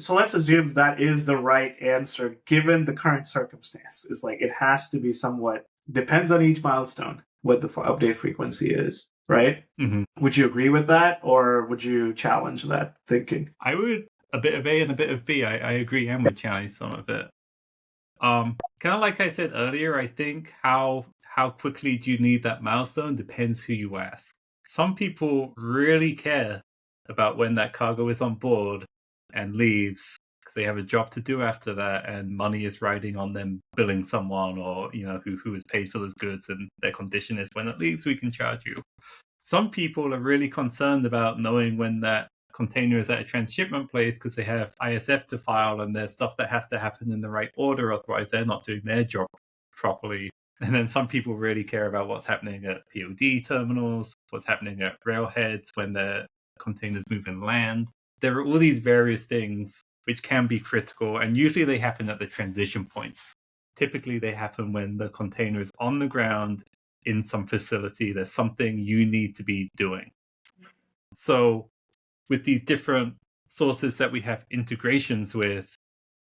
So let's assume that is the right answer given the current circumstance. Is like it has to be somewhat depends on each milestone what the update frequency is, right? Mhm. Would you agree with that, or would you challenge that thinking? I would a bit of A and a bit of B. I agree and would challenge some of it. Kind of like I said earlier, I think how quickly do you need that milestone depends who you ask. Some people really care about when that cargo is on board and leaves because they have a job to do after that, and money is riding on them billing someone or who has paid for those goods, and their condition is when it leaves we can charge you. Some people are really concerned about knowing when that container is at a transshipment place because they have ISF to file and there's stuff that has to happen in the right order, otherwise they're not doing their job properly. And then some people really care about what's happening at POD terminals, what's happening at railheads when the containers move inland. There are all these various things which can be critical, and usually they happen at the transition points. Typically, they happen when the container is on the ground in some facility. There's something you need to be doing. So with these different sources that we have integrations with,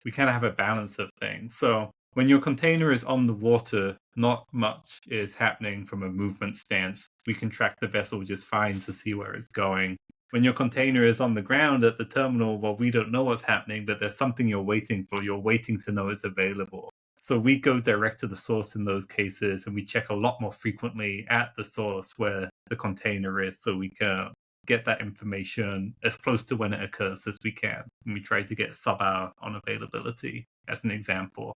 we kind of have a balance of things. So when your container is on the water, not much is happening from a movement stance. We can track the vessel just fine to see where it's going. When your container is on the ground at the terminal, well, we don't know what's happening, but there's something you're waiting for. You're waiting to know it's available. So we go direct to the source in those cases, and we check a lot more frequently at the source where the container is, so we can get that information as close to when it occurs as we can. And we try to get sub-hour on availability as an example.